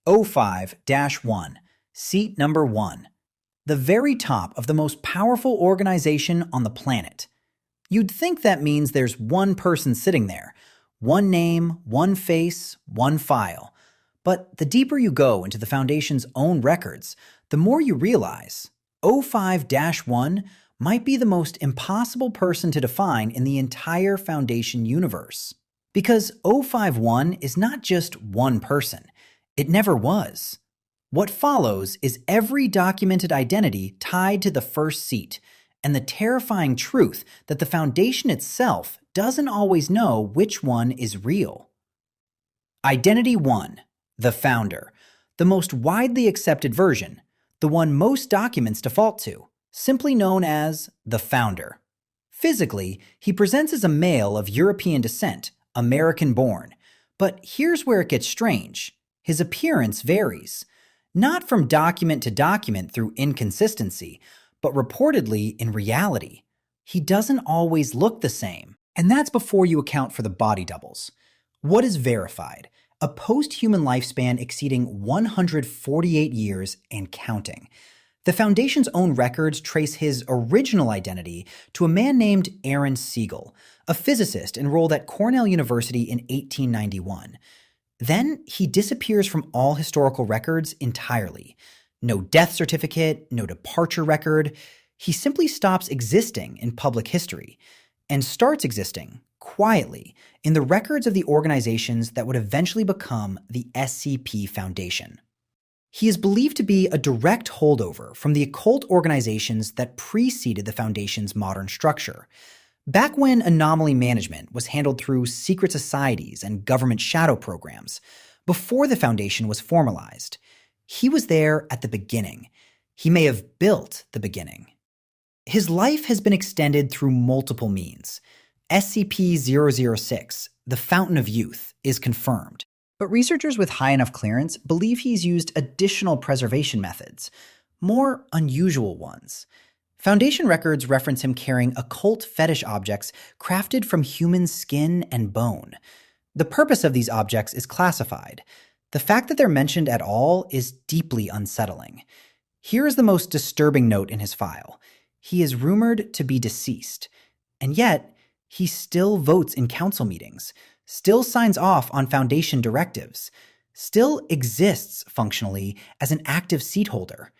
O5-1, seat number 1, the very top of the most powerful organization on the planet. You'd think that means there's one person sitting there, one name, one face, one file. But the deeper you go into the Foundation's own records, the more you realize O5-1 might be the most impossible person to define in the entire Foundation universe. Because O5-1 is not just one person. It never was. What follows is every documented identity tied to the first seat, and the terrifying truth that the Foundation itself doesn't always know which one is real. Identity 1, the Founder, the most widely accepted version, the one most documents default to, simply known as the Founder. Physically, he presents as a male of European descent, American-born, but here's where it gets strange. His appearance varies, not from document to document through inconsistency, but reportedly in reality. He doesn't always look the same, and that's before you account for the body doubles. What is verified? A post-human lifespan exceeding 148 years and counting. The Foundation's own records trace his original identity to a man named Aaron Siegel, a physicist enrolled at Cornell University in 1891. Then he disappears from all historical records entirely. No death certificate, no departure record. He simply stops existing in public history and starts existing quietly in the records of the organizations that would eventually become the SCP Foundation. He is believed to be a direct holdover from the occult organizations that preceded the Foundation's modern structure. Back when anomaly management was handled through secret societies and government shadow programs, before the Foundation was formalized, he was there at the beginning. He may have built the beginning. His life has been extended through multiple means. SCP-006, the Fountain of Youth, is confirmed, but researchers with high enough clearance believe he's used additional preservation methods, more unusual ones. Foundation records reference him carrying occult fetish objects crafted from human skin and bone. The purpose of these objects is classified. The fact that they're mentioned at all is deeply unsettling. Here is the most disturbing note in his file. He is rumored to be deceased, and yet he still votes in council meetings, still signs off on Foundation directives, still exists functionally as an active seat holder.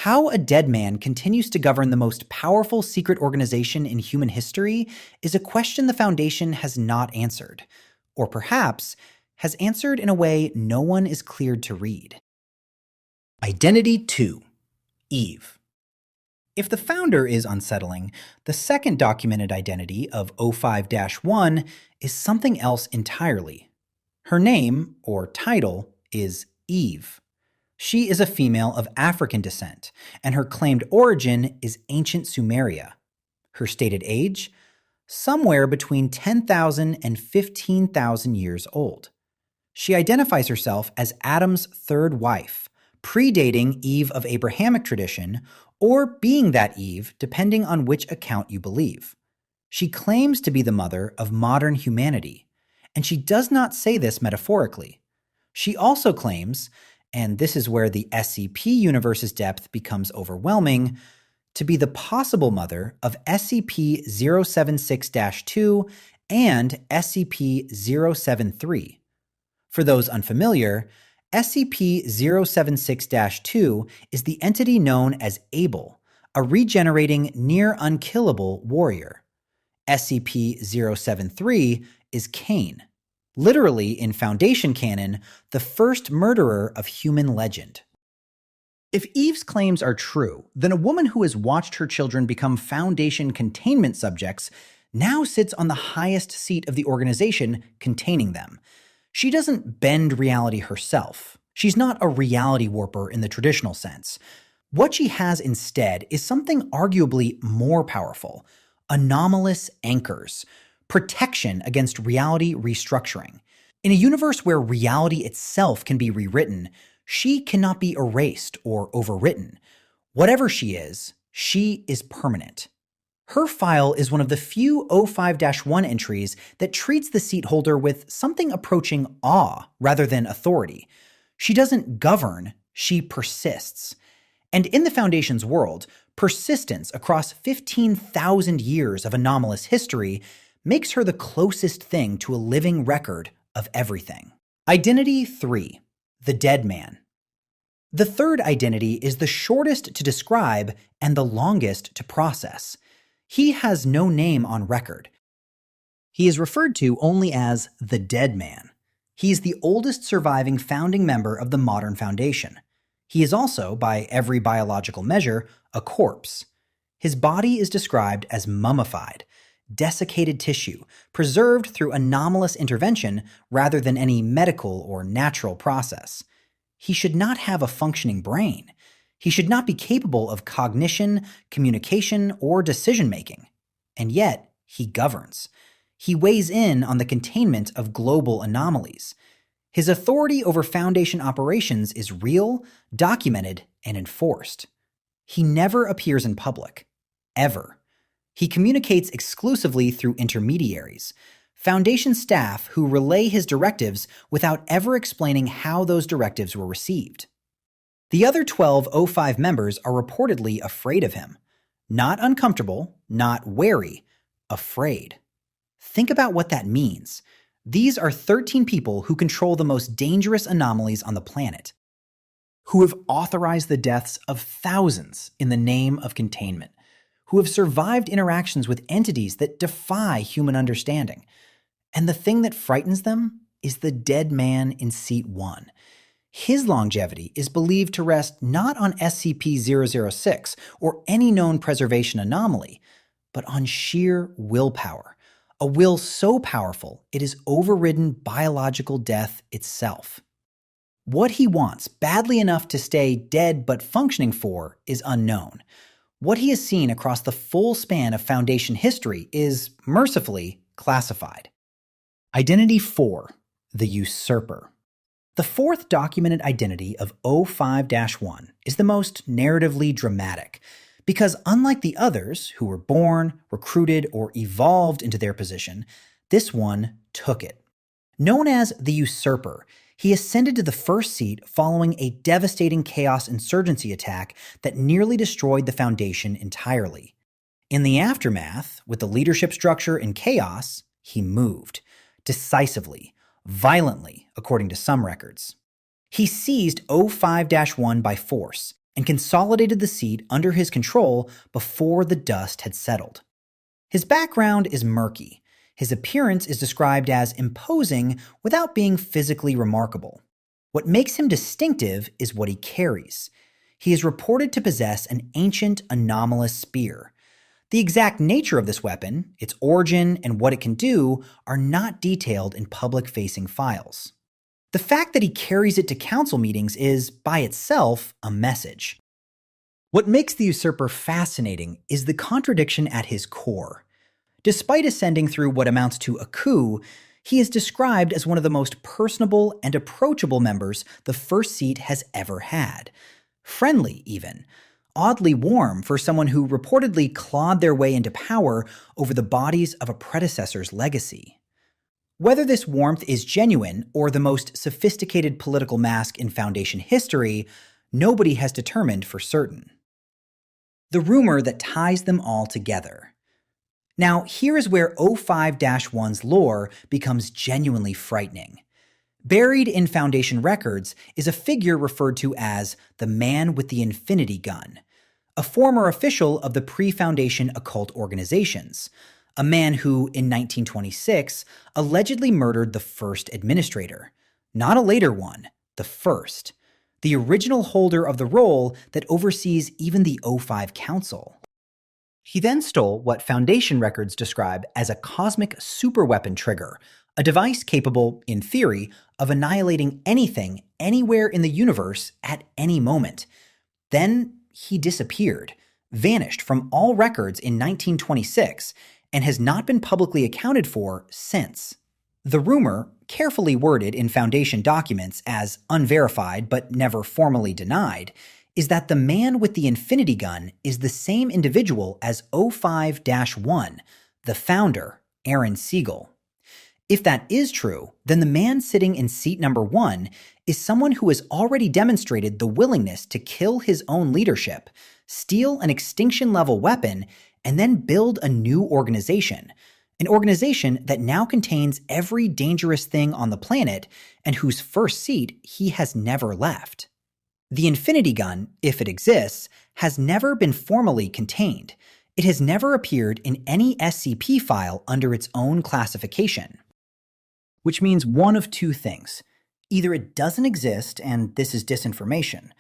How a dead man continues to govern the most powerful secret organization in human history is a question the Foundation has not answered, or perhaps has answered in a way no one is cleared to read. Identity 2, Eve. If the Founder is unsettling, the second documented identity of O5-1 is something else entirely. Her name, or title, is Eve. She is a female of African descent, and her claimed origin is ancient Sumeria. Her stated age? Somewhere between 10,000 and 15,000 years old. She identifies herself as Adam's third wife, predating Eve of Abrahamic tradition, or being that Eve, depending on which account you believe. She claims to be the mother of modern humanity, and she does not say this metaphorically. She also claims, and this is where the SCP universe's depth becomes overwhelming, to be the possible mother of SCP-076-2 and SCP-073. For those unfamiliar, SCP-076-2 is the entity known as Abel, a regenerating near-unkillable warrior. SCP-073 is Cain, literally in Foundation canon, the first murderer of human legend. If Eve's claims are true, then a woman who has watched her children become Foundation containment subjects now sits on the highest seat of the organization containing them. She doesn't bend reality herself. She's not a reality warper in the traditional sense. What she has instead is something arguably more powerful: anomalous anchors, protection against reality restructuring. In a universe where reality itself can be rewritten, she cannot be erased or overwritten. Whatever she is permanent. Her file is one of the few O5-1 entries that treats the seat holder with something approaching awe rather than authority. She doesn't govern, she persists. And in the Foundation's world, persistence across 15,000 years of anomalous history makes her the closest thing to a living record of everything. Identity 3. The Dead Man. The third identity is the shortest to describe and the longest to process. He has no name on record. He is referred to only as the Dead Man. He is the oldest surviving founding member of the modern Foundation. He is also, by every biological measure, a corpse. His body is described as mummified, desiccated tissue, preserved through anomalous intervention rather than any medical or natural process. He should not have a functioning brain. He should not be capable of cognition, communication, or decision-making. And yet, he governs. He weighs in on the containment of global anomalies. His authority over Foundation operations is real, documented, and enforced. He never appears in public. Ever. He communicates exclusively through intermediaries, Foundation staff who relay his directives without ever explaining how those directives were received. The other 12 O5 members are reportedly afraid of him. Not uncomfortable, not wary, afraid. Think about what that means. These are 13 people who control the most dangerous anomalies on the planet, who have authorized the deaths of thousands in the name of containment, who have survived interactions with entities that defy human understanding. And the thing that frightens them is the dead man in Seat 1. His longevity is believed to rest not on SCP-006 or any known preservation anomaly, but on sheer willpower. A will so powerful it has overridden biological death itself. What he wants badly enough to stay dead but functioning for is unknown. What he has seen across the full span of Foundation history is, mercifully, classified. Identity 4. The Usurper. The fourth documented identity of O5-1 is the most narratively dramatic, because unlike the others who were born, recruited, or evolved into their position, this one took it. Known as the Usurper, he ascended to the first seat following a devastating Chaos insurgency attack that nearly destroyed the Foundation entirely. In the aftermath, with the leadership structure in chaos, he moved. Decisively, violently, according to some records. He seized O5-1 by force and consolidated the seat under his control before the dust had settled. His background is murky. His appearance is described as imposing without being physically remarkable. What makes him distinctive is what he carries. He is reported to possess an ancient anomalous spear. The exact nature of this weapon, its origin, and what it can do are not detailed in public-facing files. The fact that he carries it to council meetings is, by itself, a message. What makes the Usurper fascinating is the contradiction at his core. Despite ascending through what amounts to a coup, he is described as one of the most personable and approachable members the first seat has ever had. Friendly, even. Oddly warm for someone who reportedly clawed their way into power over the bodies of a predecessor's legacy. Whether this warmth is genuine or the most sophisticated political mask in Foundation history, nobody has determined for certain. The rumor that ties them all together. Now, here is where O5-1's lore becomes genuinely frightening. Buried in Foundation records is a figure referred to as the Man with the Infinity Gun, a former official of the pre-Foundation occult organizations, a man who, in 1926, allegedly murdered the first administrator. Not a later one, the first. The original holder of the role that oversees even the O5 Council. He then stole what Foundation records describe as a cosmic superweapon trigger, a device capable, in theory, of annihilating anything anywhere in the universe at any moment. Then he disappeared, vanished from all records in 1926, and has not been publicly accounted for since. The rumor, carefully worded in Foundation documents as unverified but never formally denied, is that the Man with the Infinity Gun is the same individual as O5-1, the founder, Aaron Siegel. If that is true, then the man sitting in seat number 1 is someone who has already demonstrated the willingness to kill his own leadership, steal an extinction-level weapon, and then build a new organization. An organization that now contains every dangerous thing on the planet and whose first seat he has never left. The Infinity Gun, if it exists, has never been formally contained. It has never appeared in any SCP file under its own classification. Which means one of two things. Either it doesn't exist and this is disinformation,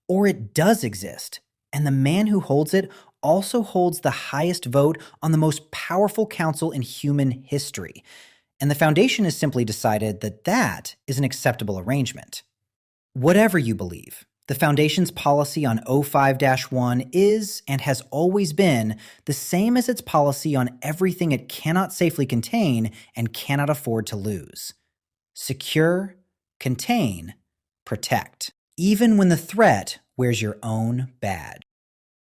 or it does exist and the man who holds it also holds the highest vote on the most powerful council in human history. And the Foundation has simply decided that that is an acceptable arrangement. Whatever you believe, the Foundation's policy on O5-1 is and has always been the same as its policy on everything it cannot safely contain and cannot afford to lose. Secure, contain, protect. Even when the threat wears your own badge.